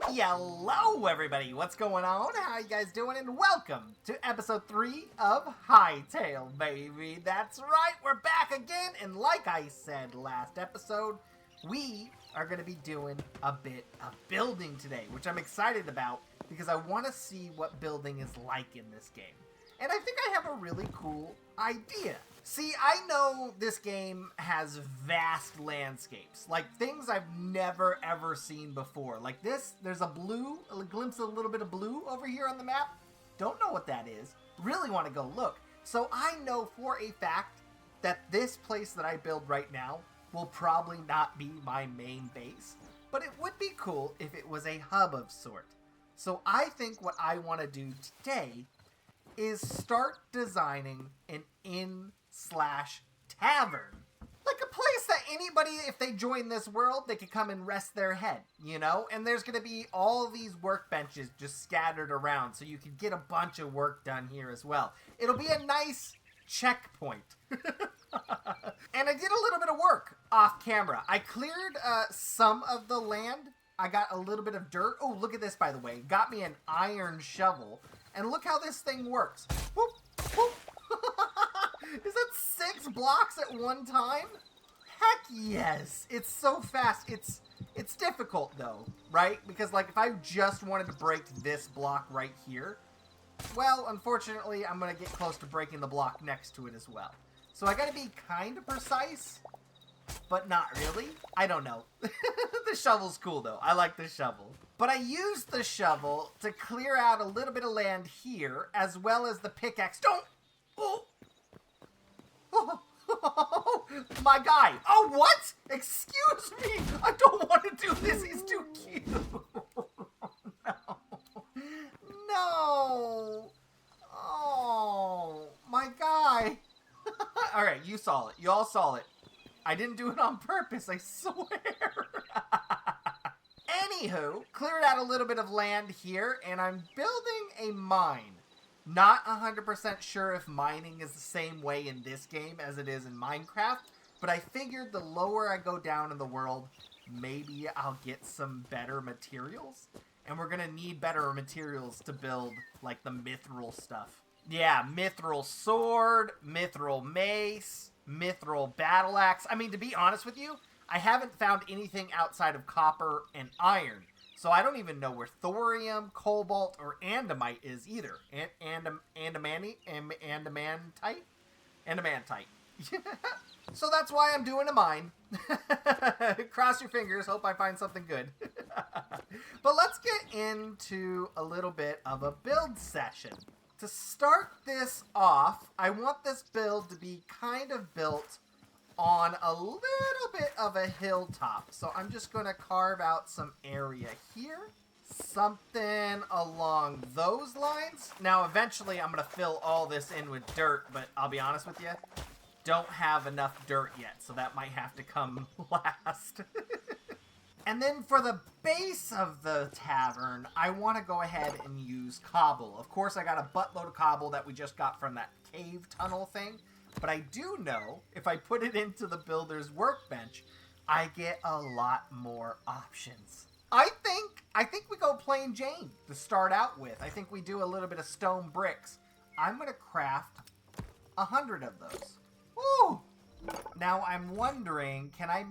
Hello, everybody. What's going on? How you guys doing? And welcome to episode 3 of Hytale, baby. That's right, we're back again. And like I said last episode, we are going to be doing a bit of building today, which I'm excited about because I want to see what building is like in this game. And I think I have a really cool idea. See, I know this game has vast landscapes, like things I've never ever seen before. Like this, there's a glimpse of a little bit of blue over here on the map. Don't know what that is. Really want to go look. So I know for a fact that this place that I build right now will probably not be my main base, but it would be cool if it was a hub of sort. So I think what I want to do today is start designing an inn/tavern. Like a place that anybody, if they join this world, they could come and rest their head, you know? And there's going to be all these workbenches just scattered around, so you can get a bunch of work done here as well. It'll be a nice checkpoint. And I did a little bit of work off camera. I cleared some of the land. I got a little bit of dirt. Oh, look at this, by the way. Got me an iron shovel. And look how this thing works. Whoop, whoop. Is that 6 blocks at one time? Heck yes. It's so fast. It's difficult though, right? Because like if I just wanted to break this block right here, well, unfortunately, I'm going to get close to breaking the block next to it as well. So I got to be kind of precise, but not really. I don't know. The shovel's cool though. I like the shovel. But I used the shovel to clear out a little bit of land here, as well as the pickaxe. Don't! Oh! Oh, my guy. Oh, what? Excuse me. I don't want to do this. He's too cute. No. No. Oh, my guy. All right, you saw it. You all saw it. I didn't do it on purpose, I swear. Anywho, cleared out a little bit of land here, and I'm building a mine. Not 100% sure if mining is the same way in this game as it is in Minecraft, but I figured the lower I go down in the world, maybe I'll get some better materials. And we're gonna need better materials to build, like, the mithril stuff. Yeah, mithril sword, mithril mace, mithril battle axe. I mean, to be honest with you, I haven't found anything outside of copper and iron. So I don't even know where thorium, cobalt, or andamite is either. Andamantite? Andamantite. So that's why I'm doing a mine. Cross your fingers, hope I find something good. But let's get into a little bit of a build session. To start this off, I want this build to be kind of built on a little bit of a hilltop. So I'm just going to carve out some area here. Something along those lines. Now, eventually, I'm going to fill all this in with dirt, but I'll be honest with you, don't have enough dirt yet, so that might have to come last. And then for the base of the tavern, I want to go ahead and use cobble. Of course, I got a buttload of cobble that we just got from that cave tunnel thing. But I do know, if I put it into the builder's workbench, I get a lot more options. I think we go plain Jane to start out with. I think we do a little bit of stone bricks. I'm going to craft 100 of those. Woo! Now I'm wondering, I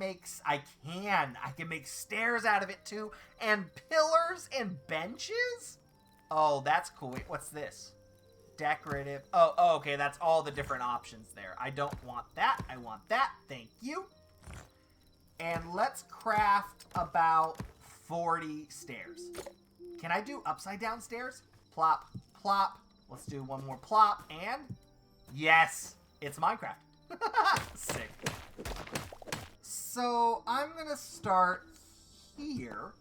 can make stairs out of it too, and pillars and benches? Oh, that's cool. Wait, what's this? Decorative. Oh, okay, that's all the different options there. I don't want that. I want that. Thank you. And let's craft about 40 stairs. Can I do upside down stairs? Plop, plop. Let's do one more plop, and yes, it's Minecraft. Sick. So I'm gonna start here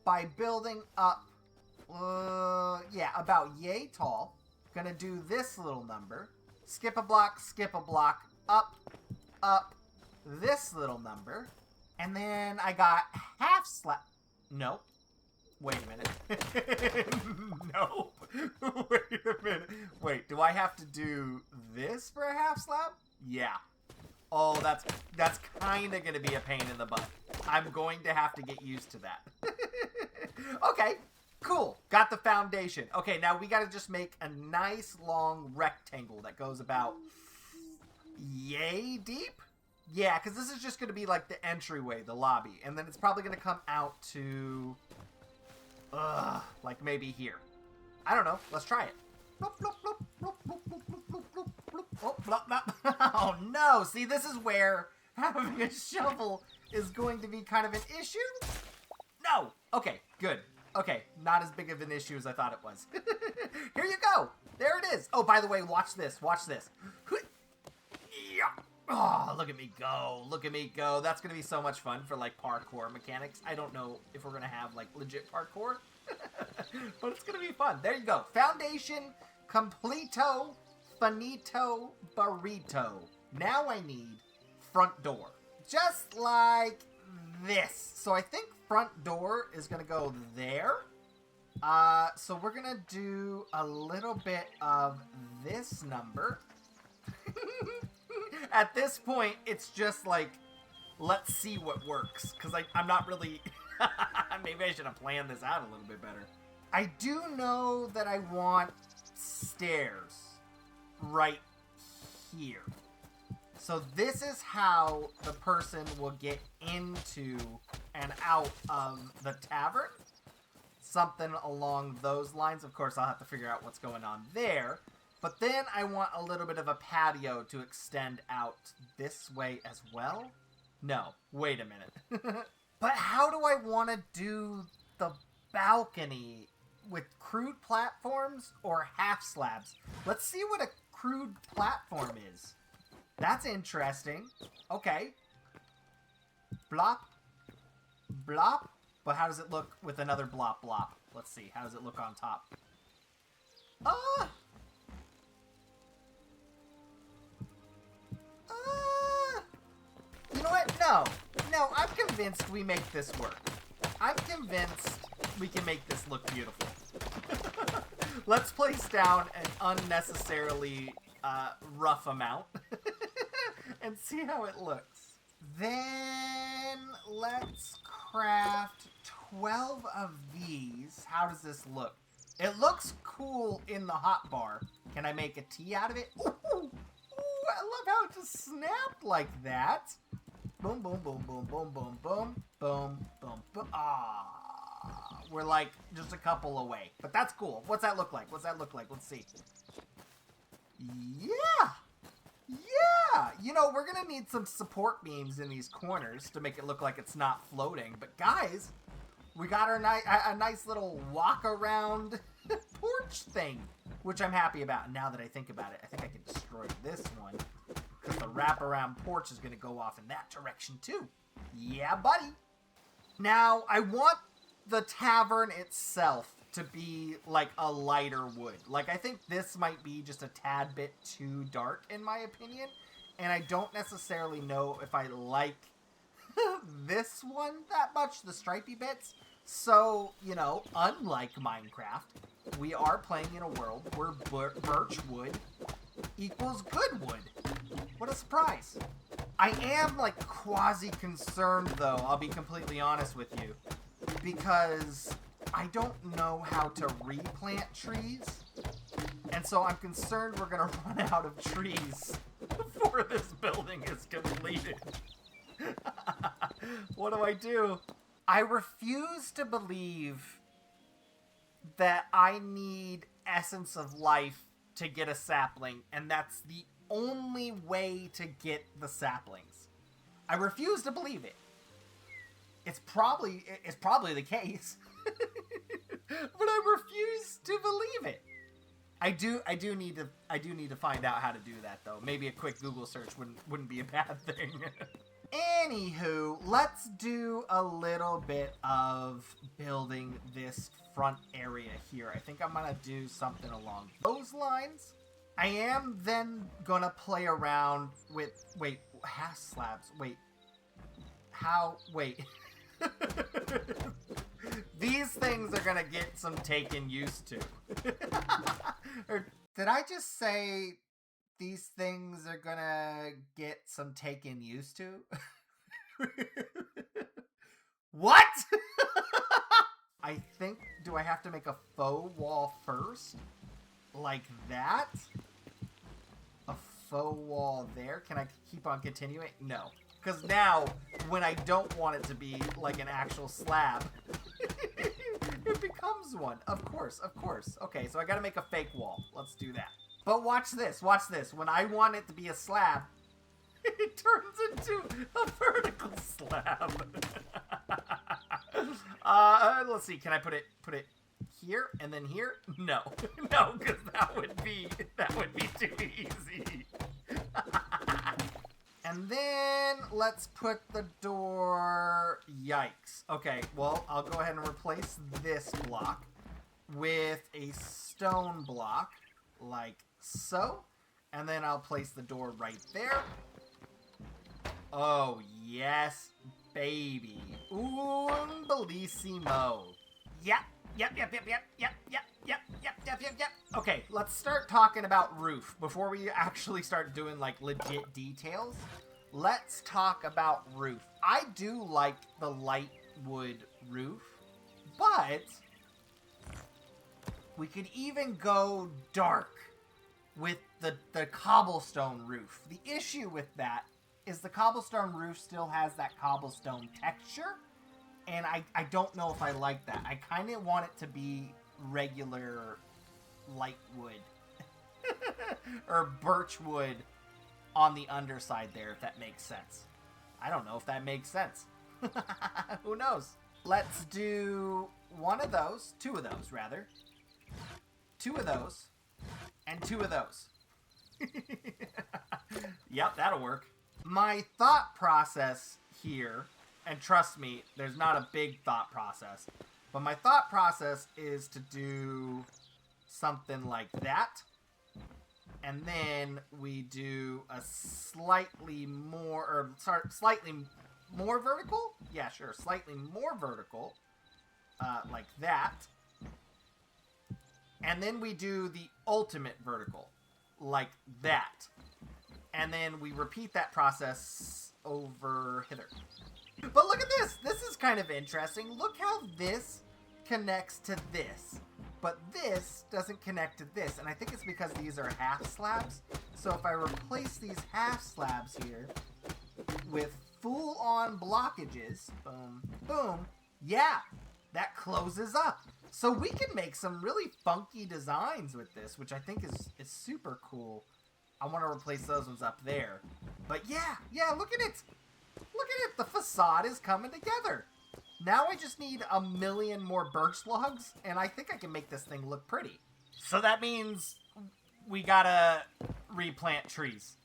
by building up, about yay tall. Gonna do this little number. Skip a block, up, this little number. And then I got half slab. Nope. Wait a minute. Nope. Wait a minute. Wait, do I have to do this for a half slab? Yeah. Oh, that's kind of going to be a pain in the butt. I'm going to have to get used to that. Okay, cool. Got the foundation. Okay, now we gotta just make a nice long rectangle that goes about yay deep? Yeah, because this is just gonna be like the entryway, the lobby. And then it's probably gonna come out to... like maybe here. I don't know. Let's try it. Oh no! See, this is where having a shovel is going to be kind of an issue. No! Okay, good. Okay, not as big of an issue as I thought it was. Here you go! There it is! Oh, by the way, watch this. Watch this. Oh, look at me go. Look at me go. That's going to be so much fun for, like, parkour mechanics. I don't know if we're going to have, like, legit parkour. But it's going to be fun. There you go. Foundation, completo, finito, burrito. Now I need front door. Just like this. So I think front door is going to go there. So we're going to do a little bit of this number. At this point, it's just like, let's see what works. Because I'm not really... Maybe I should have planned this out a little bit better. I do know that I want stairs right here. So this is how the person will get into and out of the tavern. Something along those lines. Of course, I'll have to figure out what's going on there. But then I want a little bit of a patio to extend out this way as well. No, wait a minute. But how do I want to do the balcony? With crude platforms or half slabs? Let's see what a crude platform is. That's interesting. Okay. Blop. Blop. But how does it look with another blop blop? Let's see. How does it look on top? You know what? No. No, I'm convinced we make this work. I'm convinced we can make this look beautiful. Let's place down an unnecessarily rough amount and see how it looks. Then let's craft 12 of these. How does this look? It looks cool in the hotbar. Can I make a tea out of it? Ooh, ooh, I love how it just snapped like that. Boom, boom, boom, boom, boom, boom, boom, boom, boom, boom. We're like just a couple away. But that's cool. What's that look like? What's that look like? Let's see. Yeah! Yeah! You know, we're gonna need some support beams in these corners to make it look like it's not floating. But guys, we got our a nice little walk around porch thing, which I'm happy about. And now that I think about it, I think I can destroy this one. Because the wraparound porch is going to go off in that direction too. Yeah, buddy. Now, I want the tavern itself to be like a lighter wood. Like, I think this might be just a tad bit too dark, in my opinion. And I don't necessarily know if I like this one that much, the stripy bits. So, you know, unlike Minecraft, we are playing in a world where birch wood equals good wood. What a surprise. I am, like, quasi-concerned, though, I'll be completely honest with you, because I don't know how to replant trees, and so I'm concerned we're going to run out of trees before this building is completed. What do I do? I refuse to believe that I need essence of life to get a sapling, and that's the only way to get the saplings. I refuse to believe it. It's probably the case. But I refuse to believe it. I do need to find out how to do that, though. Maybe a quick Google search wouldn't be a bad thing. Anywho, let's do a little bit of building this front area here. I think I'm gonna do something along those lines. I am then gonna play around with, wait, half slabs, wait, how, wait. These things are gonna get some taken used to. Or did I just say these things are gonna get some taken used to? What? I think, do I have to make a faux wall first? Like that? A faux wall there? Can I keep on continuing? No. Because now, when I don't want it to be like an actual slab, it becomes one. Of course, of course. Okay, so I gotta make a fake wall. Let's do that. But watch this, watch this. When I want it to be a slab, it turns into a vertical slab. Let's see. Can I put it here and then here? No, no, because that would be too easy. And then let's put the door. Yikes. Okay, well, I'll go ahead and replace this block with a stone block, like so. And then I'll place the door right there. Oh, yes, baby. Bellissimo. Yep. Okay, let's start talking about roof. Before we actually start doing, like, legit details, let's talk about roof. I do like the light wood roof, but we could even go dark with the cobblestone roof. The issue with that is the cobblestone roof still has that cobblestone texture, and I don't know if I like that. I kind of want it to be regular light wood or birch wood on the underside there, if that makes sense. I don't know if that makes sense. Who knows? Let's do one of those, two of those rather, two of those, and two of those. Yep, that'll work. My thought process here, and trust me, there's not a big thought process, but my thought process is to do something like that, and then we do a slightly more vertical? Yeah, sure, slightly more vertical, like that, and then we do the ultimate vertical, like that. And then we repeat that process over hither. But look at this! This is kind of interesting. Look how this connects to this. But this doesn't connect to this. And I think it's because these are half slabs. So if I replace these half slabs here with full-on blockages, boom, boom, yeah, that closes up. So we can make some really funky designs with this, which I think is super cool. I want to replace those ones up there. But yeah, look at it. Look at it. The facade is coming together. Now I just need a million more birch logs, and I think I can make this thing look pretty. So that means we gotta replant trees.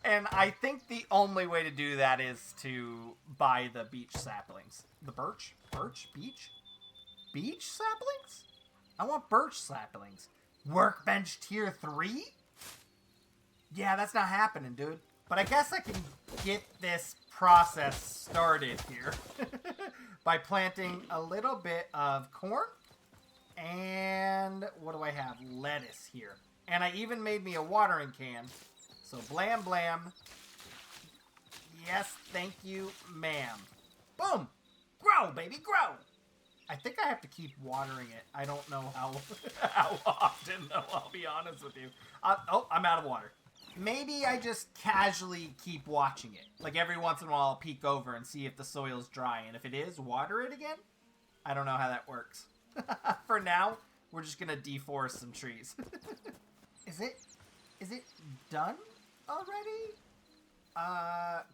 And I think the only way to do that is to buy the beech saplings. The birch? Beech? Beech saplings? I want birch saplings. Workbench tier 3? Yeah, that's not happening, dude. But I guess I can get this process started here by planting a little bit of corn. And what do I have? Lettuce here. And I even made me a watering can. So blam blam. Yes, thank you, ma'am. Boom! Grow, baby, grow! I think I have to keep watering it. I don't know how often, though, I'll be honest with you. Oh, I'm out of water. Maybe I just casually keep watching it. Like every once in a while I'll peek over and see if the soil's dry. And if it is, water it again? I don't know how that works. For now, we're just going to deforest some trees. Is it done already?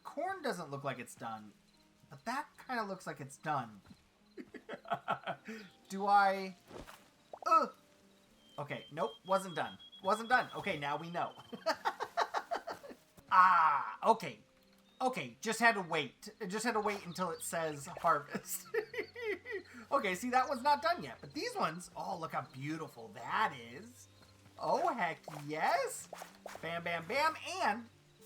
Corn doesn't look like it's done. But that kind of looks like it's done. Do I... Okay, nope, wasn't done. Wasn't done. Okay, now we know. Okay. Okay, just had to wait. Just had to wait until it says harvest. Okay, see, that one's not done yet. But these ones, oh, look how beautiful that is. Oh, heck yes. Bam, bam, bam. And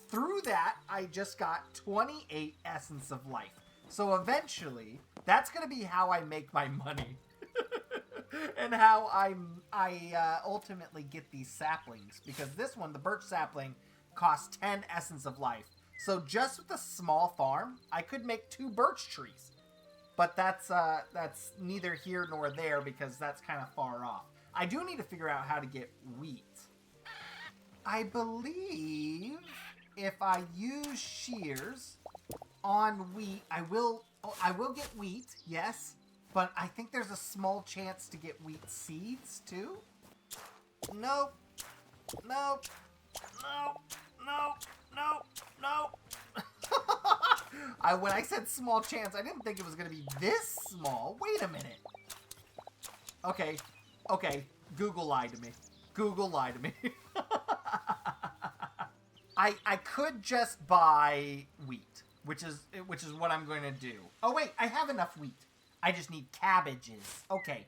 through that, I just got 28 Essence of Life. So eventually, that's going to be how I make my money. And how I ultimately get these saplings. Because this one, the birch sapling, costs 10 Essence of Life. So just with a small farm, I could make 2 birch trees. But that's neither here nor there because that's kind of far off. I do need to figure out how to get wheat. I believe if I use shears on wheat, I will get wheat, yes. But I think there's a small chance to get wheat seeds too. Nope. Nope. Nope. Nope. Nope. Nope. When I said small chance, I didn't think it was going to be this small. Wait a minute. Okay. Google lied to me. Google lied to me. I could just buy wheat, which is what I'm going to do. Oh wait, I have enough wheat. I just need cabbages. Okay.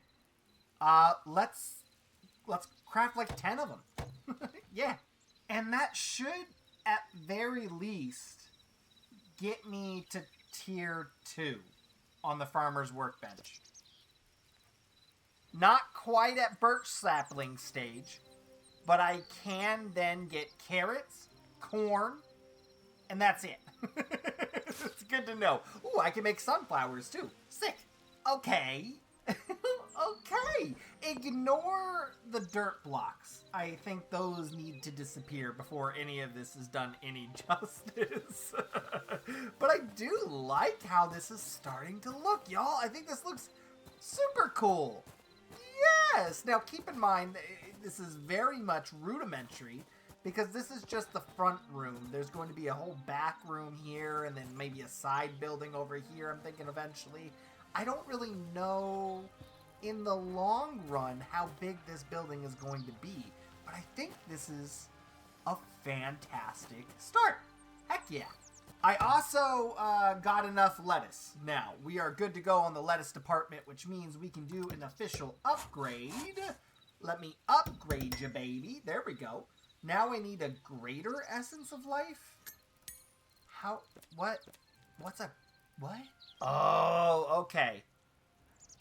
Let's craft like 10 of them. Yeah. And that should at very least get me to tier 2 on the farmer's workbench. Not quite at birch sapling stage, but I can then get carrots, corn, and that's it. It's good to know. Ooh, I can make sunflowers too. Sick. Okay. Okay. Ignore the dirt blocks. I think those need to disappear before any of this is done any justice. But I do like how this is starting to look, y'all. I think this looks super cool. Yes! Now keep in mind, this is very much rudimentary because this is just the front room. There's going to be a whole back room here and then maybe a side building over here, I'm thinking eventually. I don't really know in the long run how big this building is going to be, but I think this is a fantastic start. Heck yeah. I also got enough lettuce. Now, we are good to go on the lettuce department, which means we can do an official upgrade. Let me upgrade you, baby. There we go. Now I need a greater essence of life. How? What? What's a... What? Oh, okay.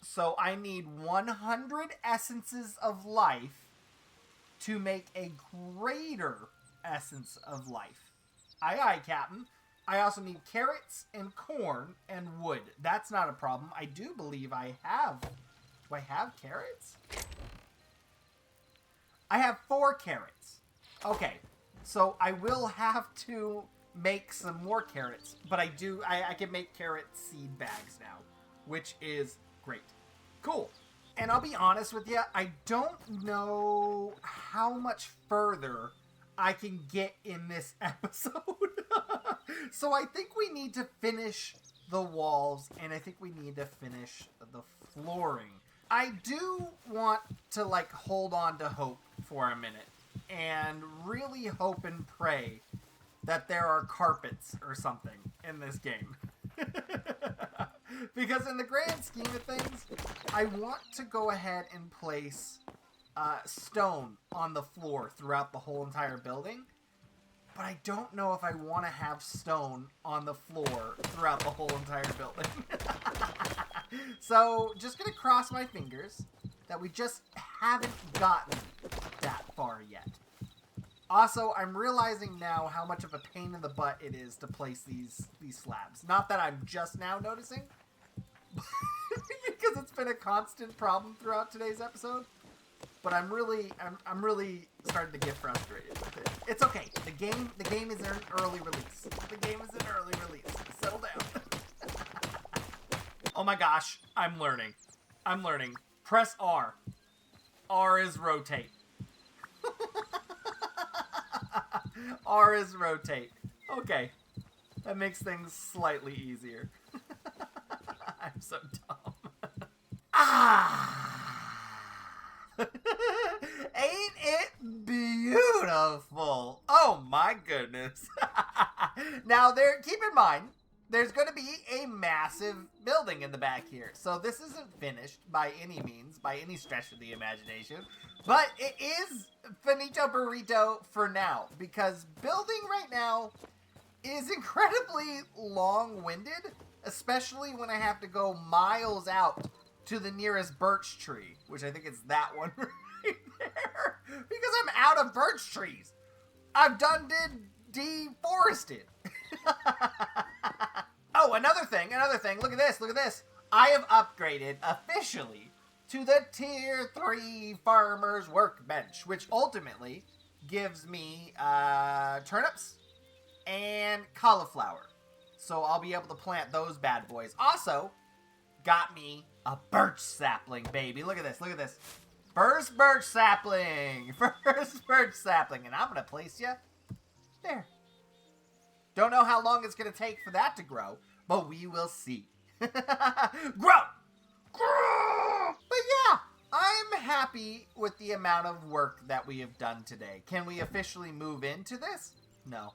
So I need 100 essences of life to make a greater essence of life. Aye, aye, Captain. I also need carrots and corn and wood. That's not a problem. I do believe I have... Do I have carrots? I have 4 carrots. Okay. So I will have to make some more carrots. But I can make carrot seed bags now, which is great. Cool. And I'll be honest with you, I don't know how much further I can get in this episode. So I think we need to finish the walls, and I think we need to finish the flooring. I do want to, like, hold on to hope for a minute, and really hope and pray that there are carpets or something in this game. Because in the grand scheme of things, I want to go ahead and place stone on the floor throughout the whole entire building. But I don't know if I want to have stone on the floor throughout the whole entire building. So, just going to cross my fingers that we just haven't gotten that far yet. Also, I'm realizing now how much of a pain in the butt it is to place these slabs. Not that I'm just now noticing, because it's been a constant problem throughout today's episode. But I'm really starting to get frustrated with it. It's okay. The game is in early release. The game is in early release. Settle down. Oh my gosh, I'm learning. Press R. R is rotate. R is rotate. Okay. That makes things slightly easier. I'm so dumb. Ain't it beautiful? Oh my goodness. Now keep in mind, there's going to be a massive building in the back here. So this isn't finished by any means, by any stretch of the imagination. But it is finito burrito for now, because building right now is incredibly long-winded, especially when I have to go miles out to the nearest birch tree, which I think is that one right there, because I'm out of birch trees. I've done deforested. Oh, another thing. Look at this. I have upgraded officially to the Tier 3 Farmer's Workbench, which ultimately gives me turnips and cauliflower. So I'll be able to plant those bad boys. Also, got me a birch sapling, baby. Look at this, look at this. First birch sapling. First birch sapling. And I'm going to place you there. Don't know how long it's going to take for that to grow, but we will see. Grow! Grow! But yeah, I'm happy with the amount of work that we have done today. Can we officially move into this? No.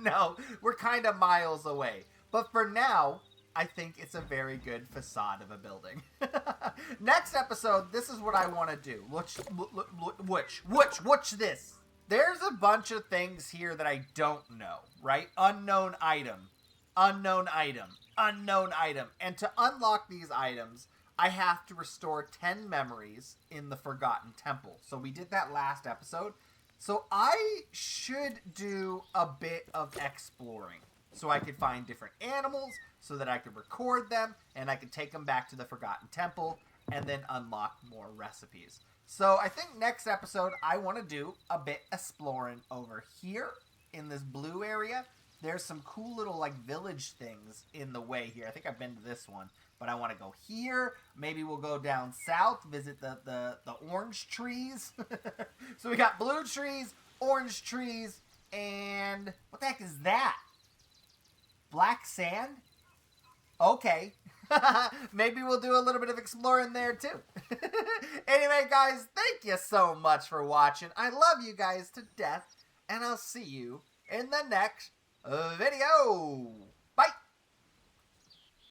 No, we're kind of miles away. But for now, I think it's a very good facade of a building. Next episode, this is what I want to do. Which this? There's a bunch of things here that I don't know, right? Unknown item, unknown item, unknown item. And to unlock these items, I have to restore 10 memories in the Forgotten Temple. So we did that last episode. So I should do a bit of exploring so I could find different animals so that I could record them and I could take them back to the Forgotten Temple and then unlock more recipes. So I think next episode I want to do a bit exploring over here in this blue area. There's some cool little like village things in the way here. I think I've been to this one, but I want to go here. Maybe we'll go down south, visit the orange trees. So we got blue trees, orange trees, and what the heck is that? Black sand? Okay. Maybe we'll do a little bit of exploring there too. Anyway, guys, thank you so much for watching. I love you guys to death, and I'll see you in the next video.